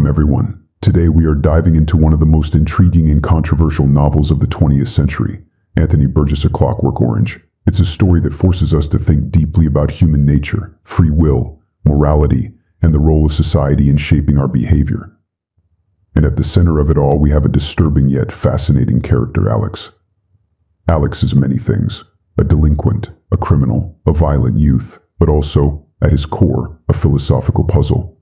everyone. Today we are diving into one of the most intriguing and controversial novels of the 20th century, Anthony Burgess' A Clockwork Orange. It's a story that forces us to think deeply about human nature, free will, morality, and the role of society in shaping our behavior. And at the center of it all, we have a disturbing yet fascinating character, Alex. Alex is many things: a delinquent, a criminal, a violent youth, but also, at his core, a philosophical puzzle.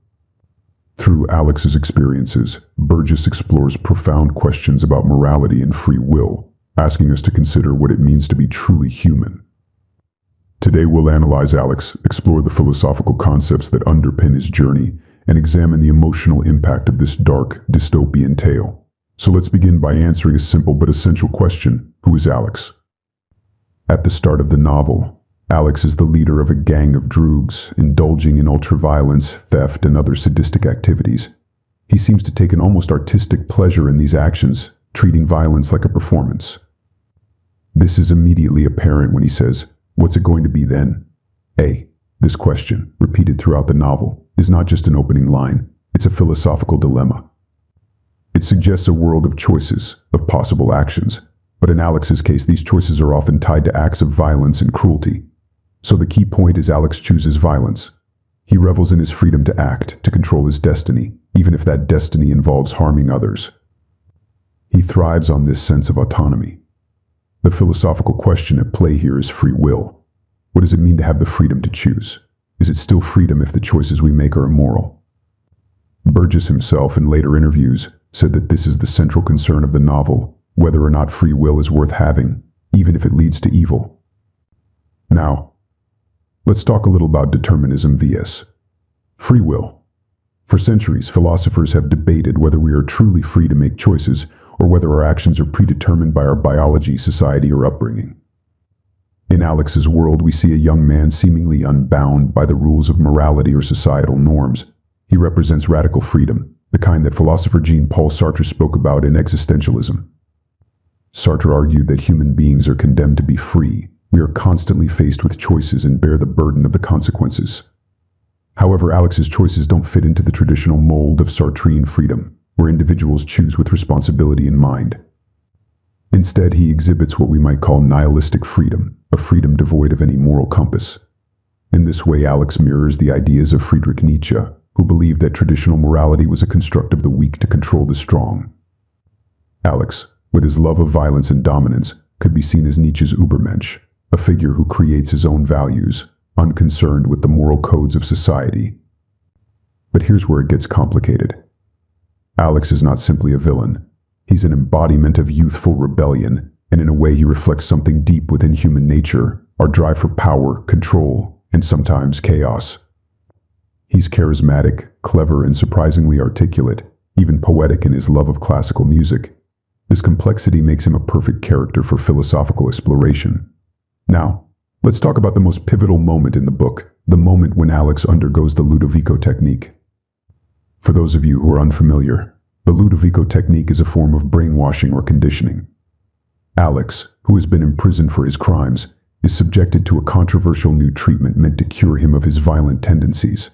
Through Alex's experiences, Burgess explores profound questions about morality and free will, asking us to consider what it means to be truly human. Today we'll analyze Alex, explore the philosophical concepts that underpin his journey, and examine the emotional impact of this dark, dystopian tale. So let's begin by answering a simple but essential question: who is Alex? At the start of the novel, Alex is the leader of a gang of droogs, indulging in ultraviolence, theft, and other sadistic activities. He seems to take an almost artistic pleasure in these actions, treating violence like a performance. This is immediately apparent when he says, "What's it going to be then?" This question, repeated throughout the novel, is not just an opening line, it's a philosophical dilemma. It suggests a world of choices, of possible actions, but in Alex's case, these choices are often tied to acts of violence and cruelty. So the key point is Alex chooses violence. He revels in his freedom to act, to control his destiny, even if that destiny involves harming others. He thrives on this sense of autonomy. The philosophical question at play here is free will. What does it mean to have the freedom to choose? Is it still freedom if the choices we make are immoral? Burgess himself, in later interviews, said that this is the central concern of the novel, whether or not free will is worth having, even if it leads to evil. Now, let's talk a little about determinism vs. free will. For centuries, philosophers have debated whether we are truly free to make choices or whether our actions are predetermined by our biology, society, or upbringing. In Alex's world, we see a young man seemingly unbound by the rules of morality or societal norms. He represents radical freedom, the kind that philosopher Jean-Paul Sartre spoke about in Existentialism. Sartre argued that human beings are condemned to be free. We are constantly faced with choices and bear the burden of the consequences. However, Alex's choices don't fit into the traditional mold of Sartrean freedom, where individuals choose with responsibility in mind. Instead, he exhibits what we might call nihilistic freedom, a freedom devoid of any moral compass. In this way, Alex mirrors the ideas of Friedrich Nietzsche, who believed that traditional morality was a construct of the weak to control the strong. Alex, with his love of violence and dominance, could be seen as Nietzsche's Übermensch, a figure who creates his own values, unconcerned with the moral codes of society. But here's where it gets complicated. Alex is not simply a villain. He's an embodiment of youthful rebellion, and in a way he reflects something deep within human nature, our drive for power, control, and sometimes chaos. He's charismatic, clever, and surprisingly articulate, even poetic in his love of classical music. This complexity makes him a perfect character for philosophical exploration. Now, let's talk about the most pivotal moment in the book, the moment when Alex undergoes the Ludovico Technique. For those of you who are unfamiliar, the Ludovico Technique is a form of brainwashing or conditioning. Alex, who has been imprisoned for his crimes, is subjected to a controversial new treatment meant to cure him of his violent tendencies.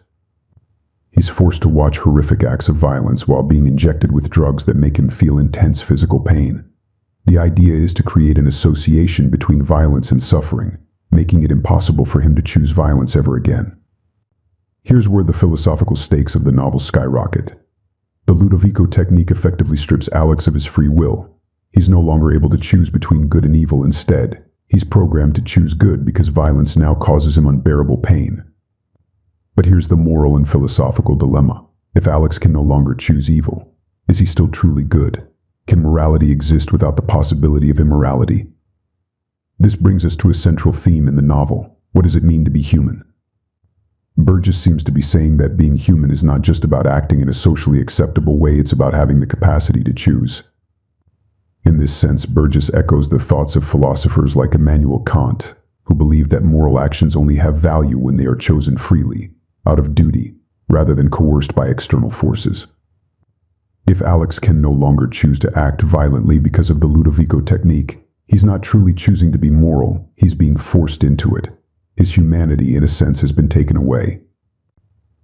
He's forced to watch horrific acts of violence while being injected with drugs that make him feel intense physical pain. The idea is to create an association between violence and suffering, making it impossible for him to choose violence ever again. Here's where the philosophical stakes of the novel skyrocket. The Ludovico Technique effectively strips Alex of his free will. He's no longer able to choose between good and evil. Instead, he's programmed to choose good because violence now causes him unbearable pain. But here's the moral and philosophical dilemma. If Alex can no longer choose evil, is he still truly good? Can morality exist without the possibility of immorality? This brings us to a central theme in the novel. What does it mean to be human? Burgess seems to be saying that being human is not just about acting in a socially acceptable way, it's about having the capacity to choose. In this sense, Burgess echoes the thoughts of philosophers like Immanuel Kant, who believed that moral actions only have value when they are chosen freely, out of duty, rather than coerced by external forces. If Alex can no longer choose to act violently because of the Ludovico Technique, he's not truly choosing to be moral, he's being forced into it. His humanity, in a sense, has been taken away.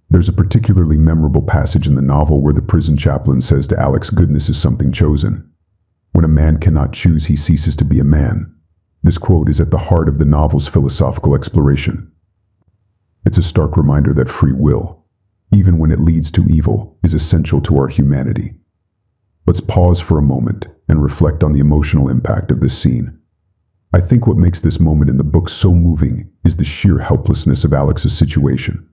There's a particularly memorable passage in the novel where the prison chaplain says to Alex, "Goodness is something chosen. When a man cannot choose, he ceases to be a man." This quote is at the heart of the novel's philosophical exploration. It's a stark reminder that free will, even when it leads to evil, is essential to our humanity. Let's pause for a moment and reflect on the emotional impact of this scene. I think what makes this moment in the book so moving is the sheer helplessness of Alex's situation.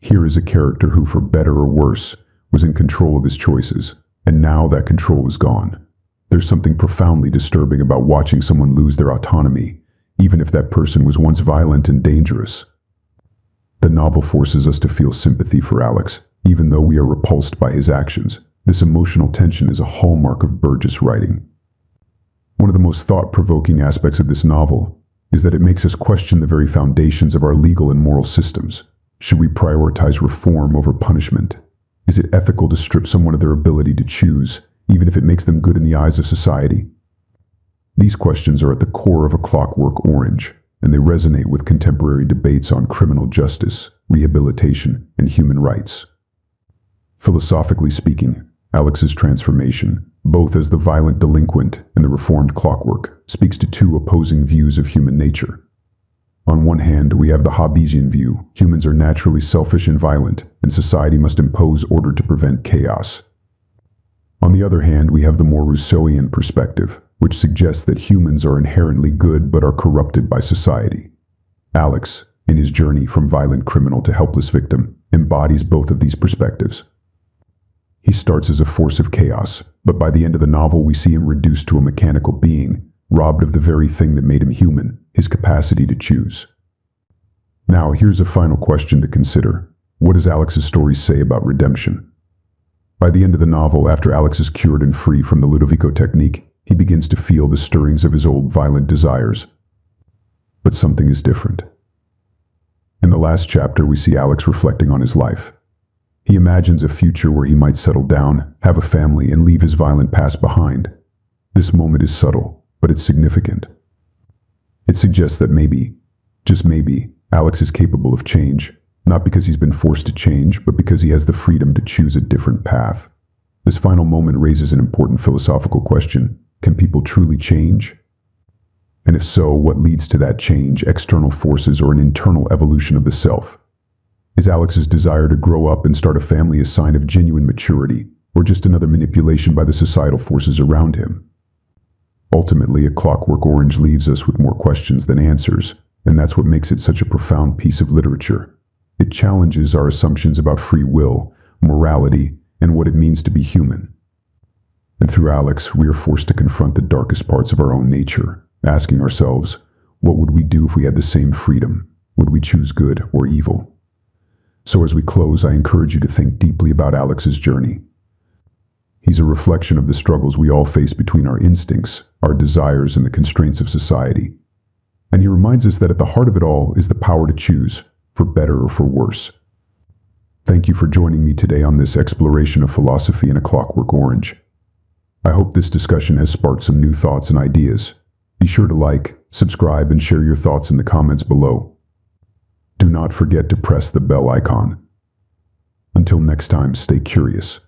Here is a character who, for better or worse, was in control of his choices, and now that control is gone. There's something profoundly disturbing about watching someone lose their autonomy, even if that person was once violent and dangerous. The novel forces us to feel sympathy for Alex, even though we are repulsed by his actions. This emotional tension is a hallmark of Burgess writing. One of the most thought-provoking aspects of this novel is that it makes us question the very foundations of our legal and moral systems. Should we prioritize reform over punishment? Is it ethical to strip someone of their ability to choose, even if it makes them good in the eyes of society? These questions are at the core of A Clockwork Orange, and they resonate with contemporary debates on criminal justice, rehabilitation, and human rights. Philosophically speaking, Alex's transformation, both as the violent delinquent and the reformed clockwork, speaks to two opposing views of human nature. On one hand, we have the Hobbesian view: humans are naturally selfish and violent, and society must impose order to prevent chaos. On the other hand, we have the more Rousseauian perspective, which suggests that humans are inherently good but are corrupted by society. Alex, in his journey from violent criminal to helpless victim, embodies both of these perspectives. He starts as a force of chaos, but by the end of the novel we see him reduced to a mechanical being, robbed of the very thing that made him human, his capacity to choose. Now, here's a final question to consider. What does Alex's story say about redemption? By the end of the novel, after Alex is cured and free from the Ludovico Technique, he begins to feel the stirrings of his old violent desires. But something is different. In the last chapter, we see Alex reflecting on his life. He imagines a future where he might settle down, have a family, and leave his violent past behind. This moment is subtle, but it's significant. It suggests that maybe, just maybe, Alex is capable of change, not because he's been forced to change, but because he has the freedom to choose a different path. This final moment raises an important philosophical question: can people truly change? And if so, what leads to that change? External forces or an internal evolution of the self? Is Alex's desire to grow up and start a family a sign of genuine maturity, or just another manipulation by the societal forces around him? Ultimately, A Clockwork Orange leaves us with more questions than answers, and that's what makes it such a profound piece of literature. It challenges our assumptions about free will, morality, and what it means to be human. And through Alex, we are forced to confront the darkest parts of our own nature, asking ourselves, what would we do if we had the same freedom? Would we choose good or evil? So as we close, I encourage you to think deeply about Alex's journey. He's a reflection of the struggles we all face between our instincts, our desires, and the constraints of society. And he reminds us that at the heart of it all is the power to choose, for better or for worse. Thank you for joining me today on this exploration of philosophy in A Clockwork Orange. I hope this discussion has sparked some new thoughts and ideas. Be sure to like, subscribe, and share your thoughts in the comments below. Do not forget to press the bell icon. Until next time, stay curious.